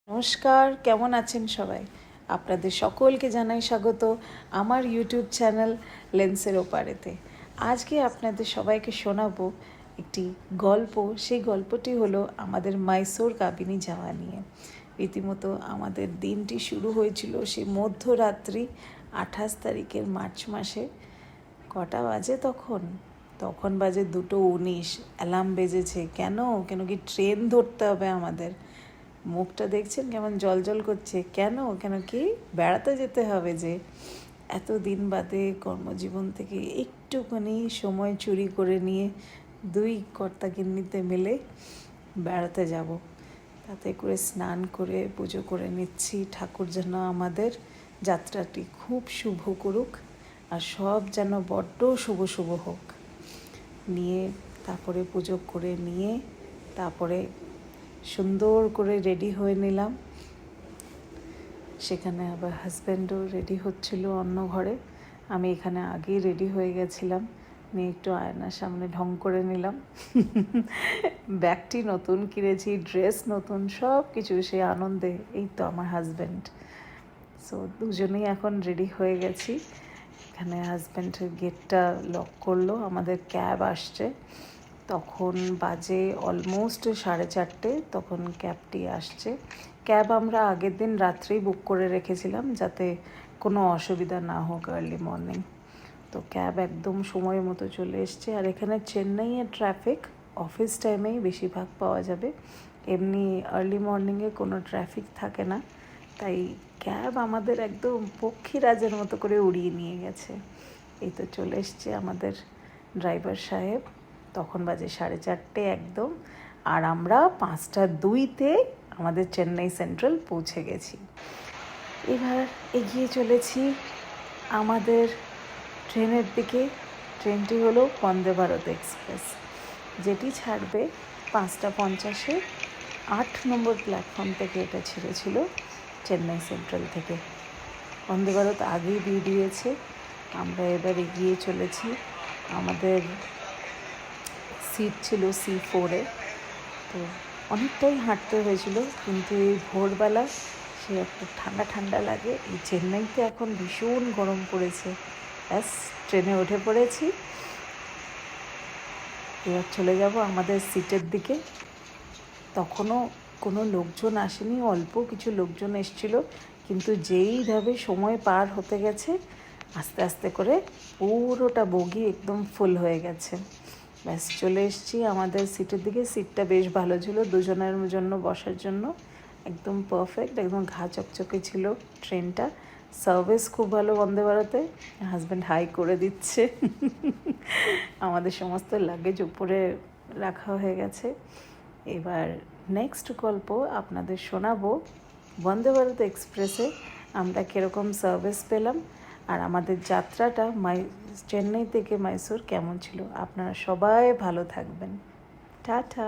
নমস্কার, কেমন আছেন সবাই? আপনাদের সকলকে জানাই স্বাগত আমার ইউটিউব চ্যানেল লেন্সের ওপারেতে। আজকে আপনাদের সবাইকে শোনাবো একটি গল্প। সেই গল্পটি হলো আমাদের মাইসোর কাবিনী যাওয়া নিয়ে। রীতিমতো আমাদের দিনটি শুরু হয়েছিল সেই মধ্যরাত্রি 28 তারিখের মার্চ মাসে। কটা বাজে তখন? তখন বাজে 2:19। অ্যালার্ম বেজেছে। কেন কি ট্রেন ধরতে হবে আমাদের। মুখটা দেখছেন কেমন জল করছে। কেন কি বেড়াতে যেতে হবে, যে এত দিন বাদে কর্মজীবন থেকে একটুখানি সময় চুরি করে নিয়ে দুই কর্তাগিন্নিতে মিলে বেড়াতে যাব। তাতে করে স্নান করে পুজো করে নিচ্ছি। ঠাকুর যেন আমাদের যাত্রাটি খুব শুভ করুক, আর সব যেন বড্ড শুভ শুভ হোক। নিয়ে তারপরে পুজো করে নিয়ে তারপরে সুন্দর করে রেডি হয়ে নিলাম। সেখানে আবার হাজব্যান্ডও রেডি হচ্ছিল অন্য ঘরে। আমি এখানে আগেই রেডি হয়ে গেছিলাম, নিয়ে একটু আয়নার সামনে ঢং করে নিলাম। ব্যাগটি নতুন কিনেছি, ড্রেস নতুন, সব কিছু সে আনন্দে। এই তো আমার হাজব্যান্ড। সো দুজনেই এখন রেডি হয়ে গেছি। এখানে হাজব্যান্ডের গেটটা লক করলো, আমাদের ক্যাব আসছে। তখন বাজে অলমোস্ট 4:30, তখন ক্যাবটি আসছে। ক্যাব আমরা আগের দিন রাত্রেই বুক করে রেখেছিলাম, যাতে কোনো অসুবিধা না হোক আর্লি মর্নিং। তো ক্যাব একদম সময় মতো চলে এসছে। আর এখানে চেন্নাইয়ের ট্রাফিক অফিস টাইমেই বেশিরভাগ পাওয়া যাবে, এমনি আর্লি মর্নিংয়ে কোনো ট্রাফিক থাকে না। তাই ক্যাব আমাদের একদম পক্ষীরাজের মতো করে উড়িয়ে নিয়ে গেছে। এই তো চলে এসছে আমাদের ড্রাইভার সাহেব। তখন বাজে 4:30 একদম, আর আমরা 5:02-তে আমাদের চেন্নাই সেন্ট্রাল পৌঁছে গেছি। এবার এগিয়ে চলেছি আমাদের ট্রেনের দিকে। ট্রেনটি হলো বন্দে ভারত এক্সপ্রেস, যেটি ছাড়বে 5:50-এ। 8 নম্বর প্ল্যাটফর্ম থেকে এটা ছেড়েছিল চেন্নাই সেন্ট্রাল থেকে। বন্দে ভারত আগেই দিয়ে দিয়েছে। আমরা এবার এগিয়ে চলেছি। আমাদের সিট ছিল C4-এ। তো অনেকটাই হাঁটতে হয়েছিল, কিন্তু এই ভোরবেলা সে একটা ঠান্ডা ঠান্ডা লাগে। এই চেন্নাইতে এখন ভীষণ গরম পড়েছে। ব্যাস ট্রেনে উঠে পড়েছি। এবার চলে যাব আমাদের সিটের দিকে। তখনও কোনো লোকজন আসেনি, অল্প কিছু লোকজন এসেছিল, কিন্তু যেইভাবে সময় পার হতে গেছে আস্তে আস্তে করে পুরোটা বগি একদম ফুল হয়ে গেছে। ব্যাস চলে এসেছি আমাদের সিটের দিকে। সিটটা বেশ ভালো ছিল দুজনের জন্য বসার জন্য, একদম পারফেক্ট, একদম ঘা চকচকে ছিল ট্রেনটা। সার্ভিস খুব ভালো বন্দে ভারতে। হাজব্যান্ড হাই করে দিচ্ছে। আমাদের সমস্ত লাগেজ উপরে রাখা হয়ে গেছে। এবার নেক্সট গল্প আপনাদের শোনাবো বন্দে ভারত এক্সপ্রেসে আমরা কীরকম সার্ভিস পেলাম, আর আমাদের যাত্রাটা চেন্নাই থেকে মাইসোর কেমন ছিল। আপনারা সবাই ভালো থাকবেন। টাটা।